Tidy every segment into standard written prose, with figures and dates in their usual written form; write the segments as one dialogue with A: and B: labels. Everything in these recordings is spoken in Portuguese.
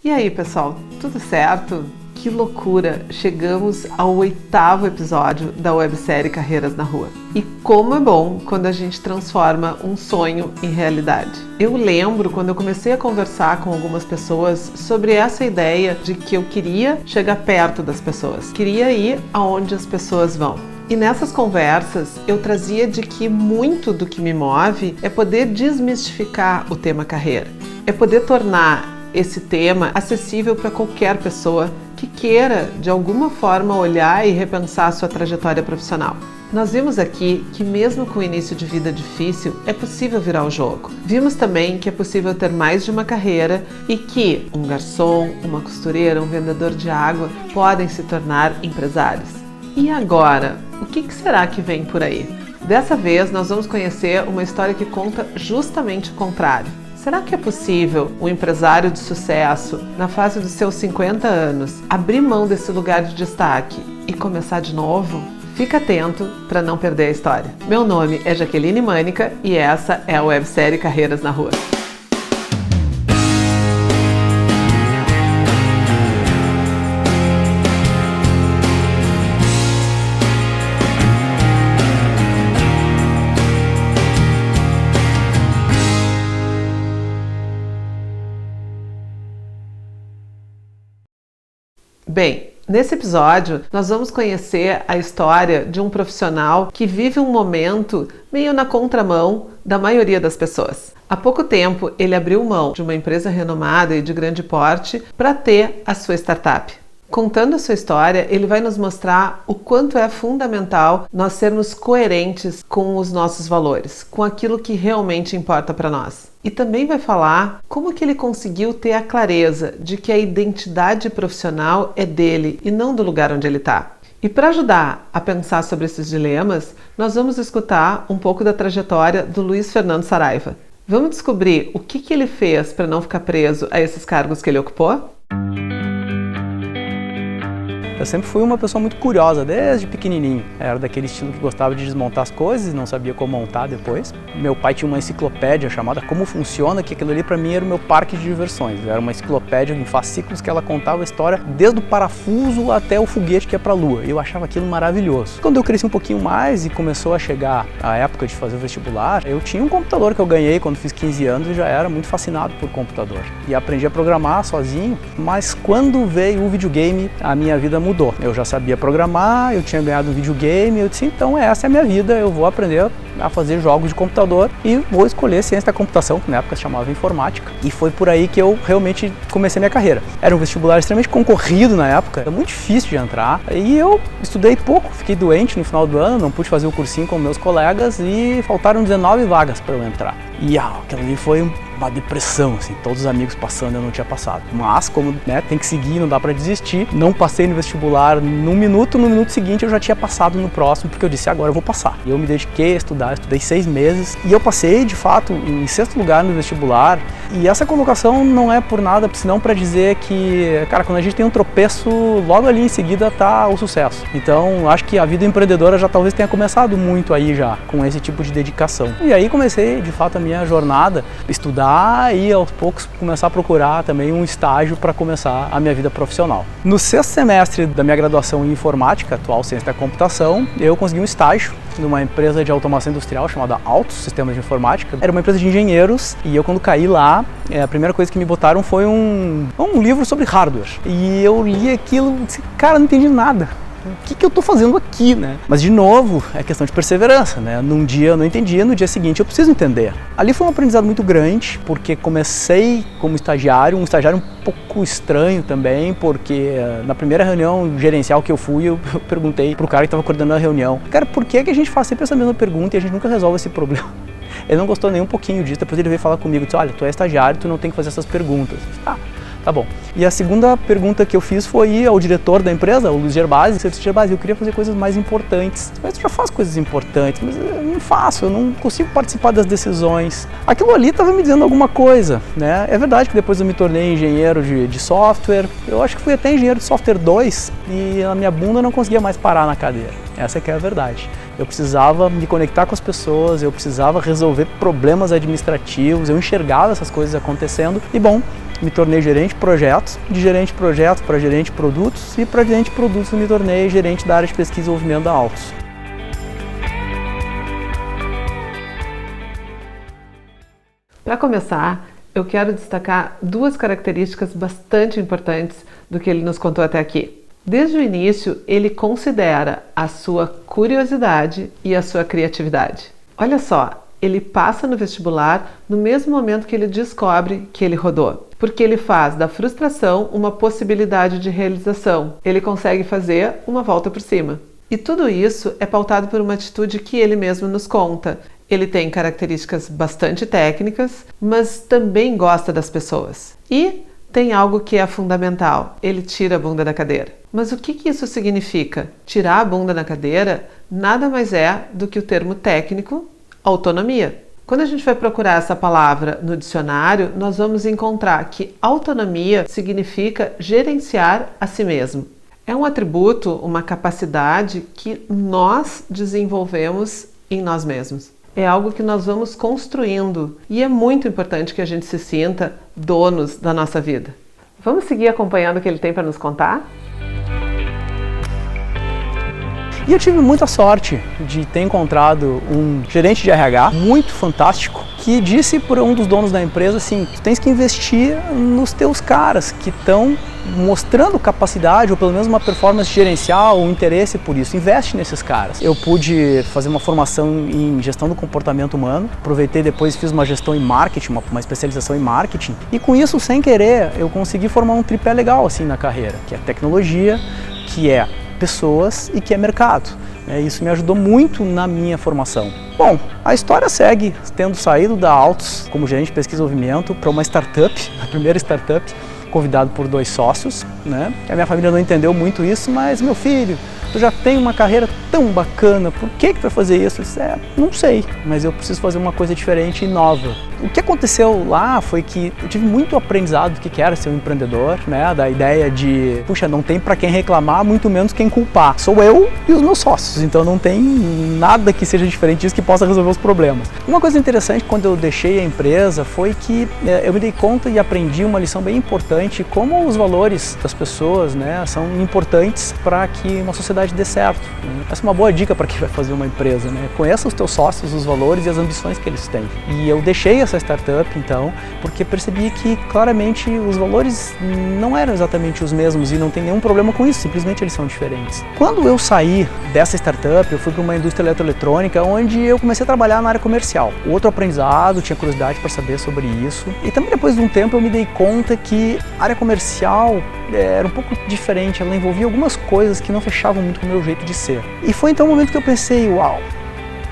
A: E aí, pessoal, tudo certo? Que loucura! Chegamos ao 8º episódio da websérie Carreiras na Rua. E como é bom quando a gente transforma um sonho em realidade. Eu lembro quando eu comecei a conversar com algumas pessoas sobre essa ideia de que eu queria chegar perto das pessoas, queria ir aonde as pessoas vão. E nessas conversas eu trazia de que muito do que me move é poder desmistificar o tema carreira, é poder tornar esse tema acessível para qualquer pessoa que queira, de alguma forma, olhar e repensar a sua trajetória profissional. Nós vimos aqui que mesmo com o início de vida difícil, é possível virar o jogo. Vimos também que é possível ter mais de uma carreira e que um garçom, uma costureira, um vendedor de água podem se tornar empresários. E agora, o que será que vem por aí? Dessa vez, nós vamos conhecer uma história que conta justamente o contrário. Será que é possível um empresário de sucesso, na fase dos seus 50 anos, abrir mão desse lugar de destaque e começar de novo? Fica atento para não perder a história. Meu nome é Jaqueline Mânica e essa é a websérie Carreiras na Rua. Bem, nesse episódio nós vamos conhecer a história de um profissional que vive um momento meio na contramão da maioria das pessoas. Há pouco tempo ele abriu mão de uma empresa renomada e de grande porte para ter a sua startup. Contando a sua história, ele vai nos mostrar o quanto é fundamental nós sermos coerentes com os nossos valores, com aquilo que realmente importa para nós. E também vai falar como que ele conseguiu ter a clareza de que a identidade profissional é dele e não do lugar onde ele está. E para ajudar a pensar sobre esses dilemas, nós vamos escutar um pouco da trajetória do Luiz Fernando Saraiva. Vamos descobrir o que ele fez para não ficar preso a esses cargos que ele ocupou?
B: Eu sempre fui uma pessoa muito curiosa, desde pequenininho. Era daquele estilo que gostava de desmontar as coisas e não sabia como montar depois. Meu pai tinha uma enciclopédia chamada Como Funciona, que aquilo ali para mim era o meu parque de diversões. Era uma enciclopédia em fascículos que ela contava a história desde o parafuso até o foguete que ia para a Lua. Eu achava aquilo maravilhoso. Quando eu cresci um pouquinho mais e começou a chegar a época de fazer o vestibular, eu tinha um computador que eu ganhei quando fiz 15 anos e já era muito fascinado por computador. E aprendi a programar sozinho, mas quando veio o videogame, a minha vida mudou. Eu já sabia programar, eu tinha ganhado um videogame, eu disse, então essa é a minha vida, eu vou aprender a fazer jogos de computador e vou escolher ciência da computação, que na época se chamava informática. E foi por aí que eu realmente comecei minha carreira. Era um vestibular extremamente concorrido na época, era muito difícil de entrar e eu estudei pouco, fiquei doente no final do ano, não pude fazer o cursinho com meus colegas e faltaram 19 vagas para eu entrar. E aquilo ali foi uma depressão, assim, todos os amigos passando, eu não tinha passado. Mas, como tem que seguir, não dá pra desistir, não passei no vestibular no minuto seguinte eu já tinha passado no próximo, porque eu disse, agora eu vou passar. E eu me dediquei a estudar, estudei 6 meses, e eu passei, de fato, em 6º lugar no vestibular, e essa colocação não é por nada, senão pra dizer que, cara, quando a gente tem um tropeço, logo ali em seguida tá o sucesso. Então, acho que a vida empreendedora já talvez tenha começado muito aí já, com esse tipo de dedicação. E aí comecei, de fato, a minha jornada, estudar e aos poucos começar a procurar também um estágio para começar a minha vida profissional. No 6º semestre da minha graduação em informática, atual ciência da computação, eu consegui um estágio numa empresa de automação industrial chamada Altos Sistemas de Informática. Era uma empresa de engenheiros e eu, quando caí lá, a primeira coisa que me botaram foi um livro sobre hardware. E eu li aquilo e disse, cara, não entendi nada. O que eu estou fazendo aqui, né? Mas, de novo, é questão de perseverança, né? Num dia eu não entendia, no dia seguinte eu preciso entender. Ali foi um aprendizado muito grande, porque comecei como estagiário, um estagiário um pouco estranho também, porque na primeira reunião gerencial que eu fui, eu perguntei pro cara que estava coordenando a reunião, cara, por que a gente faz sempre essa mesma pergunta e a gente nunca resolve esse problema? Ele não gostou nem um pouquinho disso, depois ele veio falar comigo, disse, olha, tu é estagiário, tu não tem que fazer essas perguntas. Tá bom. E a segunda pergunta que eu fiz foi ir ao diretor da empresa, o Luiz Gerbasi, e disse, Gerbasi, eu queria fazer coisas mais importantes. Mas tu já faz coisas importantes, mas eu não faço, eu não consigo participar das decisões. Aquilo ali estava me dizendo alguma coisa, né? É verdade que depois eu me tornei engenheiro de software, eu acho que fui até engenheiro de software 2 e a minha bunda não conseguia mais parar na cadeira. Essa que é a verdade. Eu precisava me conectar com as pessoas, eu precisava resolver problemas administrativos, eu enxergava essas coisas acontecendo e, bom, me tornei gerente de projetos, de gerente de projetos para gerente de produtos e para gerente de produtos me tornei gerente da área de pesquisa e desenvolvimento da Altus.
A: Para começar, eu quero destacar duas características bastante importantes do que ele nos contou até aqui. Desde o início, ele considera a sua curiosidade e a sua criatividade. Olha só, ele passa no vestibular no mesmo momento que ele descobre que ele rodou, porque ele faz da frustração uma possibilidade de realização. Ele consegue fazer uma volta por cima. E tudo isso é pautado por uma atitude que ele mesmo nos conta. Ele tem características bastante técnicas, mas também gosta das pessoas. E tem algo que é fundamental, ele tira a bunda da cadeira. Mas o que isso significa? Tirar a bunda da cadeira nada mais é do que o termo técnico autonomia. Quando a gente vai procurar essa palavra no dicionário, nós vamos encontrar que autonomia significa gerenciar a si mesmo. É um atributo, uma capacidade que nós desenvolvemos em nós mesmos. É algo que nós vamos construindo e é muito importante que a gente se sinta donos da nossa vida. Vamos seguir acompanhando o que ele tem para nos contar?
B: E eu tive muita sorte de ter encontrado um gerente de RH muito fantástico que disse para um dos donos da empresa assim, tu tens que investir nos teus caras que estão mostrando capacidade ou pelo menos uma performance gerencial, um interesse por isso, investe nesses caras. Eu pude fazer uma formação em gestão do comportamento humano, aproveitei depois fiz uma gestão em marketing, uma especialização em marketing e com isso, sem querer, eu consegui formar um tripé legal assim na carreira, que é tecnologia, que é pessoas e que é mercado. Isso me ajudou muito na minha formação. Bom, a história segue, tendo saído da Altus como gerente de pesquisa e desenvolvimento para uma startup, a primeira startup, convidado por 2 sócios, né? A minha família não entendeu muito isso, mas meu filho, tu já tem uma carreira tão bacana, por que tu vai fazer isso? Eu disse, não sei, mas eu preciso fazer uma coisa diferente e nova. O que aconteceu lá foi que eu tive muito aprendizado do que era ser um empreendedor, né? Da ideia de, puxa, não tem para quem reclamar, muito menos quem culpar. Sou eu e os meus sócios, então não tem nada que seja diferente disso que possa resolver os problemas. Uma coisa interessante quando eu deixei a empresa foi que eu me dei conta e aprendi uma lição bem importante, como os valores das pessoas, né, são importantes para que uma sociedade dê certo. Essa é uma boa dica para quem vai fazer uma empresa, né? Conheça os teus sócios, os valores e as ambições que eles têm. E eu deixei essa startup, então, porque percebi que claramente os valores não eram exatamente os mesmos e não tem nenhum problema com isso, simplesmente eles são diferentes. Quando eu saí dessa startup, eu fui para uma indústria eletroeletrônica onde eu comecei a trabalhar na área comercial. Outro aprendizado, tinha curiosidade para saber sobre isso. E também depois de um tempo eu me dei conta que a área comercial era um pouco diferente, ela envolvia algumas coisas que não fechavam muito com o meu jeito de ser. E foi então o momento que eu pensei, uau,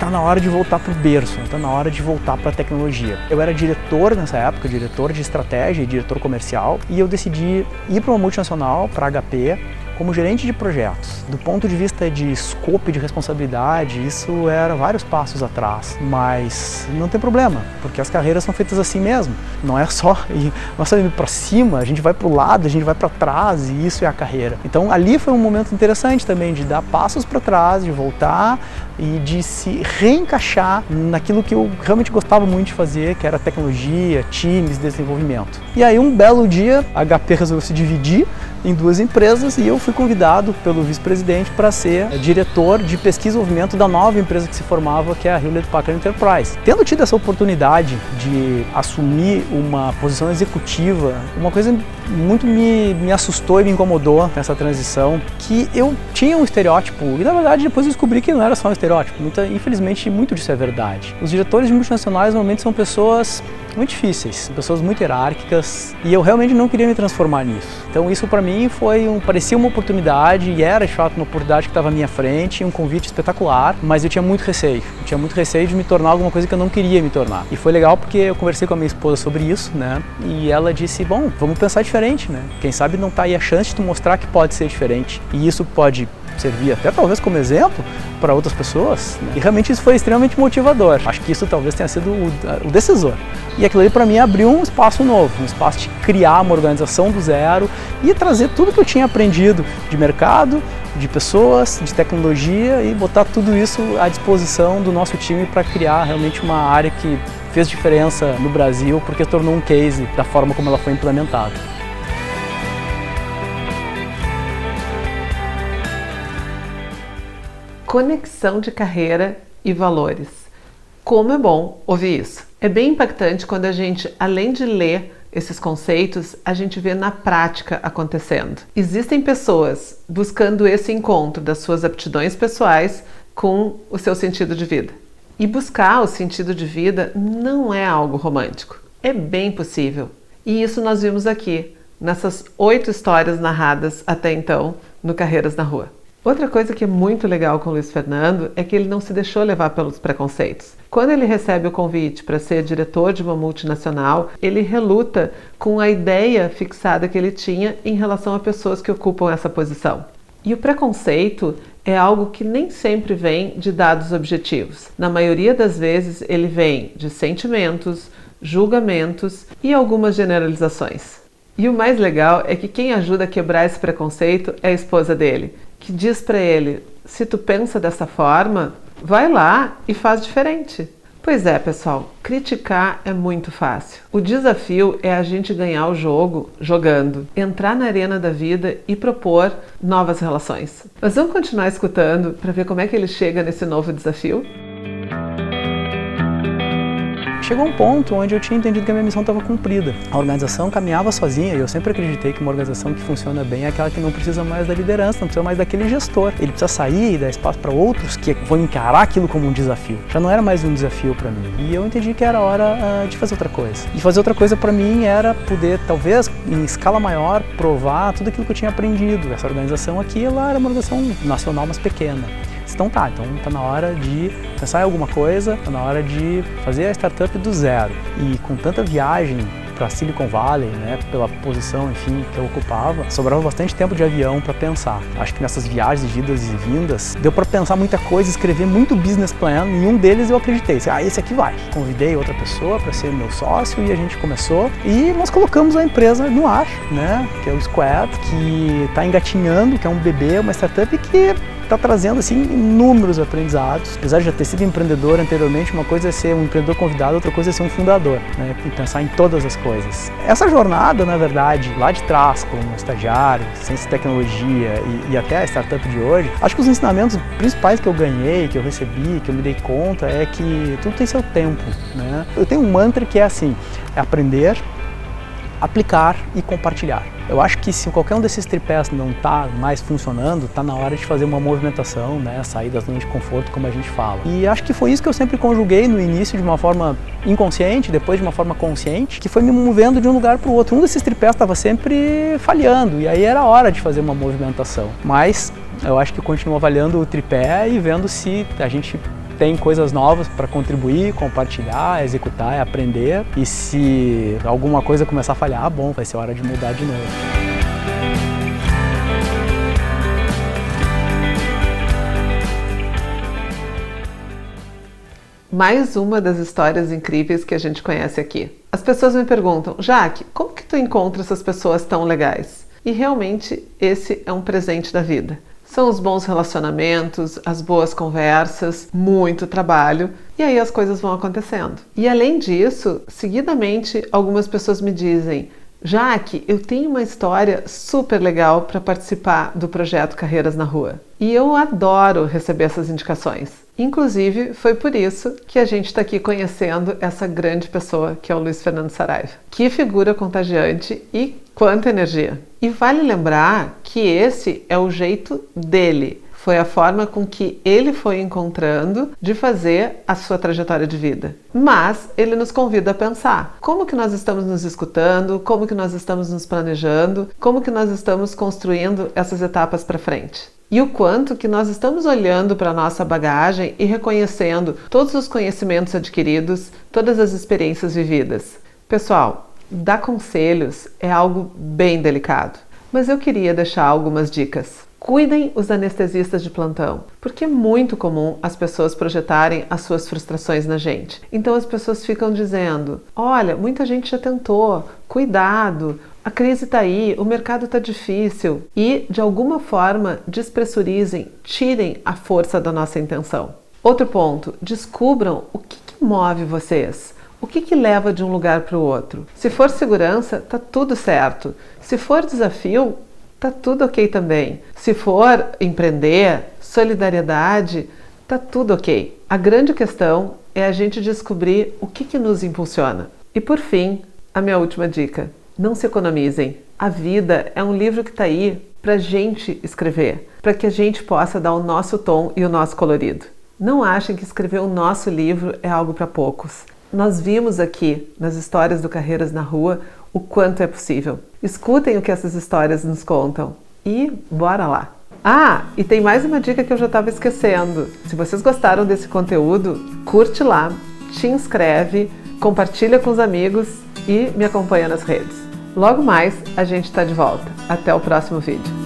B: tá na hora de voltar para o berço, tá na hora de voltar para a tecnologia. Eu era diretor nessa época, diretor de estratégia e diretor comercial, e eu decidi ir para uma multinacional, para a HP, como gerente de projetos. Do ponto de vista de escopo e de responsabilidade, isso era vários passos atrás, mas não tem problema, porque as carreiras são feitas assim mesmo. Não é só ir para cima, a gente vai para o lado, a gente vai para trás e isso é a carreira. Então ali foi um momento interessante também de dar passos para trás, de voltar e de se reencaixar naquilo que eu realmente gostava muito de fazer, que era tecnologia, times, desenvolvimento. E aí um belo dia a HP resolveu se dividir em 2 empresas e eu fui convidado pelo vice-presidente para ser diretor de pesquisa e desenvolvimento da nova empresa que se formava, que é a Hewlett Packard Enterprise. Tendo tido essa oportunidade de assumir uma posição executiva, uma coisa muito me assustou e me incomodou nessa transição, que eu tinha um estereótipo e na verdade depois eu descobri que não era só um estereótipo, infelizmente muito disso é verdade. Os diretores de multinacionais normalmente são pessoas muito difíceis, pessoas muito hierárquicas e eu realmente não queria me transformar nisso. Então isso para mim parecia uma oportunidade e era de fato uma oportunidade que estava à minha frente, um convite espetacular, mas eu tinha muito receio. Eu tinha muito receio de me tornar alguma coisa que eu não queria me tornar. E foi legal porque eu conversei com a minha esposa sobre isso, né? E ela disse, bom, vamos pensar diferente, né? Quem sabe não tá aí a chance de tu mostrar que pode ser diferente. E isso pode servir até talvez como exemplo para outras pessoas, né? E realmente isso foi extremamente motivador. Acho que isso talvez tenha sido o decisor. E aquilo ali para mim abriu um espaço novo, um espaço de criar uma organização do zero e trazer tudo que eu tinha aprendido de mercado, de pessoas, de tecnologia e botar tudo isso à disposição do nosso time para criar realmente uma área que fez diferença no Brasil porque tornou um case da forma como ela foi implementada.
A: Conexão de carreira e valores. Como é bom ouvir isso. É bem impactante quando a gente, além de ler esses conceitos, a gente vê na prática acontecendo. Existem pessoas buscando esse encontro das suas aptidões pessoais com o seu sentido de vida. E buscar o sentido de vida não é algo romântico. É bem possível. E isso nós vimos aqui, nessas 8 histórias narradas até então no Carreiras na Rua. Outra coisa que é muito legal com o Luiz Fernando é que ele não se deixou levar pelos preconceitos. Quando ele recebe o convite para ser diretor de uma multinacional, ele reluta com a ideia fixada que ele tinha em relação a pessoas que ocupam essa posição. E o preconceito é algo que nem sempre vem de dados objetivos. Na maioria das vezes ele vem de sentimentos, julgamentos e algumas generalizações. E o mais legal é que quem ajuda a quebrar esse preconceito é a esposa dele, que diz para ele: se tu pensa dessa forma, vai lá e faz diferente. Pois é, pessoal, criticar é muito fácil. O desafio é a gente ganhar o jogo jogando, entrar na arena da vida e propor novas relações. Mas vamos continuar escutando para ver como é que ele chega nesse novo desafio?
B: Chegou um ponto onde eu tinha entendido que a minha missão estava cumprida. A organização caminhava sozinha e eu sempre acreditei que uma organização que funciona bem é aquela que não precisa mais da liderança, não precisa mais daquele gestor. Ele precisa sair e dar espaço para outros que vão encarar aquilo como um desafio. Já não era mais um desafio para mim. E eu entendi que era hora de fazer outra coisa. E fazer outra coisa para mim era poder, talvez, em escala maior, provar tudo aquilo que eu tinha aprendido. Essa organização aqui, ela era uma organização nacional, mas pequena. Então tá na hora de pensar em alguma coisa, tá na hora de fazer a startup do zero. E com tanta viagem para Silicon Valley, né, pela posição, enfim, que eu ocupava, sobrava bastante tempo de avião para pensar. Acho que nessas viagens de idas e vindas, deu para pensar muita coisa, escrever muito business plan, e um deles eu acreditei, esse aqui vai. Convidei outra pessoa para ser meu sócio e a gente começou, e nós colocamos a empresa no ar, né, que é o Squad, que está engatinhando, que é um bebê, uma startup que está trazendo assim inúmeros aprendizados. Apesar de já ter sido empreendedor anteriormente, uma coisa é ser um empreendedor convidado, outra coisa é ser um fundador, né? E pensar em todas as coisas. Essa jornada, na verdade, lá de trás, como estagiário, ciência e tecnologia e até a startup de hoje, acho que os ensinamentos principais que eu ganhei, que eu recebi, que eu me dei conta, é que tudo tem seu tempo, né? Eu tenho um mantra que é assim, é aprender, aplicar e compartilhar. Eu acho que se qualquer um desses tripés não está mais funcionando, está na hora de fazer uma movimentação, né, sair da zona de conforto, como a gente fala. E acho que foi isso que eu sempre conjuguei no início de uma forma inconsciente, depois de uma forma consciente, que foi me movendo de um lugar para o outro. Um desses tripés estava sempre falhando e aí era hora de fazer uma movimentação. Mas eu acho que eu continuo avaliando o tripé e vendo se a gente tem coisas novas para contribuir, compartilhar, executar e aprender. E se alguma coisa começar a falhar, bom, vai ser hora de mudar de novo.
A: Mais uma das histórias incríveis que a gente conhece aqui. As pessoas me perguntam: Jaque, como que tu encontra essas pessoas tão legais? E realmente esse é um presente da vida. São os bons relacionamentos, as boas conversas, muito trabalho, e aí as coisas vão acontecendo. E além disso, seguidamente algumas pessoas me dizem: Jaque, eu tenho uma história super legal para participar do projeto Carreiras na Rua. E eu adoro receber essas indicações. Inclusive, foi por isso que a gente está aqui conhecendo essa grande pessoa que é o Luiz Fernando Saraiva. Que figura contagiante e quanta energia! E vale lembrar que esse é o jeito dele. Foi a forma com que ele foi encontrando de fazer a sua trajetória de vida. Mas ele nos convida a pensar como que nós estamos nos escutando, como que nós estamos nos planejando, como que nós estamos construindo essas etapas para frente. E o quanto que nós estamos olhando para a nossa bagagem e reconhecendo todos os conhecimentos adquiridos, todas as experiências vividas. Pessoal, dar conselhos é algo bem delicado, mas eu queria deixar algumas dicas. Cuidem os anestesistas de plantão, porque é muito comum as pessoas projetarem as suas frustrações na gente. Então as pessoas ficam dizendo: olha, muita gente já tentou, cuidado, a crise está aí, o mercado está difícil. E, de alguma forma, despressurizem, tirem a força da nossa intenção. Outro ponto, descubram o que move vocês. O que leva de um lugar para o outro? Se for segurança, tá tudo certo. Se for desafio, tá tudo ok também. Se for empreender, solidariedade, tá tudo ok. A grande questão é a gente descobrir o que nos impulsiona. E por fim, a minha última dica: não se economizem. A vida é um livro que está aí para a gente escrever, para que a gente possa dar o nosso tom e o nosso colorido. Não achem que escrever o nosso livro é algo para poucos. Nós vimos aqui, nas histórias do Carreiras na Rua, o quanto é possível. Escutem o que essas histórias nos contam e bora lá! Ah, e tem mais uma dica que eu já estava esquecendo. Se vocês gostaram desse conteúdo, curte lá, te inscreve, compartilha com os amigos e me acompanha nas redes. Logo mais a gente está de volta. Até o próximo vídeo.